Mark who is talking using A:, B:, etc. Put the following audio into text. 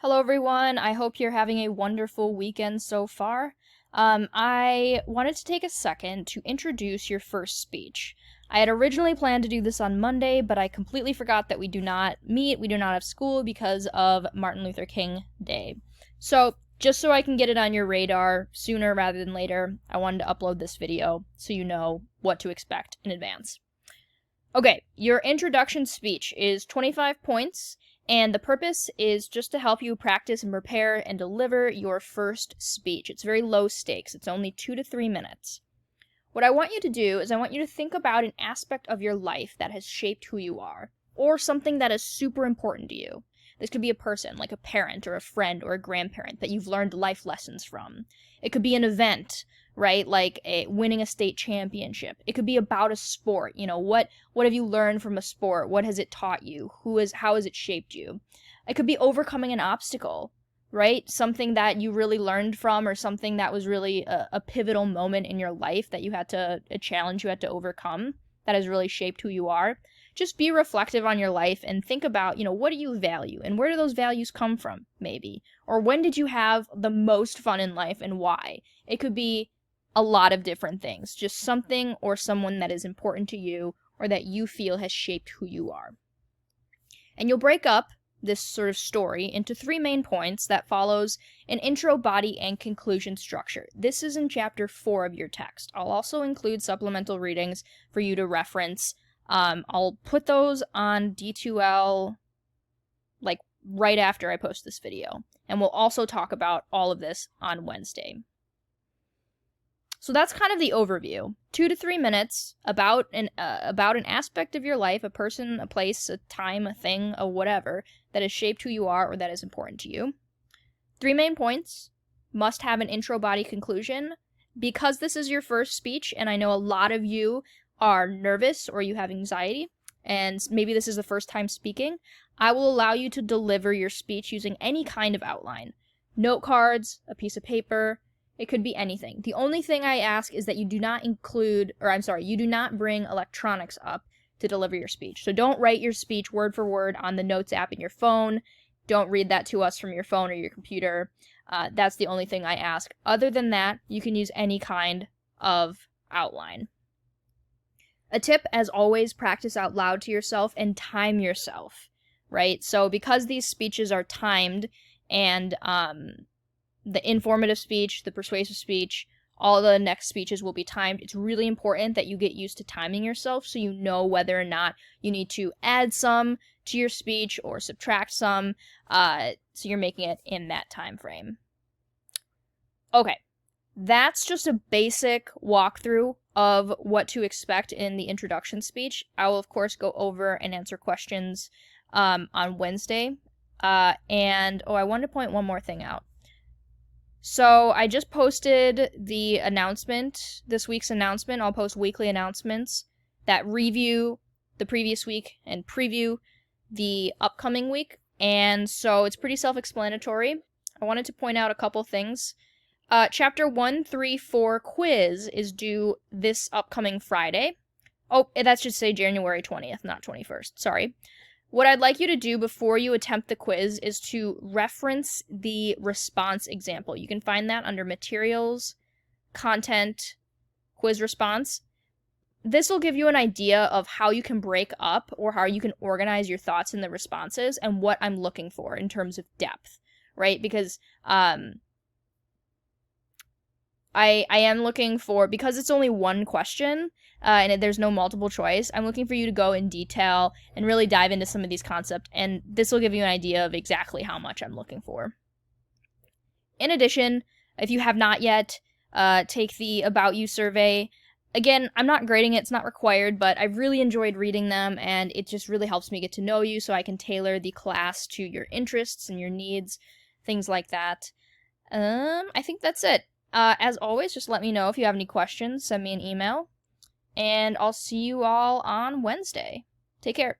A: Hello, everyone. I hope you're having a wonderful weekend so far. I wanted to take a second to introduce your first speech. I had originally planned to do this on Monday, but I completely forgot that we do not meet, we do not have school because of Martin Luther King Day. So, just so I can get it on your radar sooner rather than later, I wanted to upload this video so you know what to expect in advance. Okay, your introduction speech is 25 points, and the purpose is just to help you practice and prepare and deliver your first speech. It's very low stakes. It's only 2 to 3 minutes. What I want you to do is I want you to think about an aspect of your life that has shaped who you are, or something that is super important to you. This could be a person, like a parent or a friend or a grandparent that you've learned life lessons from. It could be an event, right? Like winning a state championship. It could be about a sport. What have you learned from a sport? What has it taught you? How has it shaped you? It could be overcoming an obstacle, right? Something that you really learned from, or something that was really a pivotal moment in your life that a challenge you had to overcome that has really shaped who you are. Just be reflective on your life and think about, what do you value and where do those values come from, maybe? Or when did you have the most fun in life and why? It could be a lot of different things, just something or someone that is important to you or that you feel has shaped who you are. And you'll break up this sort of story into 3 main points that follows an intro, body, and conclusion structure. This is in chapter 4 of your text. I'll also include supplemental readings for you to reference. I'll put those on D2L like right after I post this video. And we'll also talk about all of this on Wednesday. So that's kind of the overview. 2 to 3 minutes about an aspect of your life, a person, a place, a time, a thing, a whatever, that has shaped who you are or that is important to you. 3 main points. Must have an intro, body, conclusion. Because this is your first speech, and I know a lot of you are nervous or you have anxiety, and maybe this is the first time speaking, I will allow you to deliver your speech using any kind of outline. Note cards, a piece of paper. It could be anything. The only thing I ask is that you do not you do not bring electronics up to deliver your speech. So don't write your speech word for word on the Notes app in your phone. Don't read that to us from your phone or your computer. That's the only thing I ask. Other than that, you can use any kind of outline. A tip, as always, practice out loud to yourself and time yourself, right? So because these speeches are timed and the informative speech, the persuasive speech, all the next speeches will be timed. It's really important that you get used to timing yourself so you know whether or not you need to add some to your speech or subtract some, so you're making it in that time frame. Okay, that's just a basic walkthrough of what to expect in the introduction speech. I will, of course, go over and answer questions on Wednesday. I wanted to point one more thing out. So I just posted the announcement, this week's announcement. I'll post weekly announcements that review the previous week and preview the upcoming week. And so it's pretty self-explanatory. I wanted to point out a couple things. Chapter 1, 3, 4 quiz is due this upcoming Friday. Oh, that should say January 20th, not 21st. Sorry. What I'd like you to do before you attempt the quiz is to reference the response example. You can find that under Materials, Content, Quiz Response. This will give you an idea of how you can break up or how you can organize your thoughts in the responses and what I'm looking for in terms of depth, right? Because I am looking for, because it's only one question, and there's no multiple choice, I'm looking for you to go in detail and really dive into some of these concepts, and this will give you an idea of exactly how much I'm looking for. In addition, if you have not yet, take the About You survey. Again, I'm not grading it, it's not required, but I've really enjoyed reading them, and it just really helps me get to know you so I can tailor the class to your interests and your needs, things like that. I think that's it. As always, just let me know if you have any questions, send me an email, and I'll see you all on Wednesday. Take care.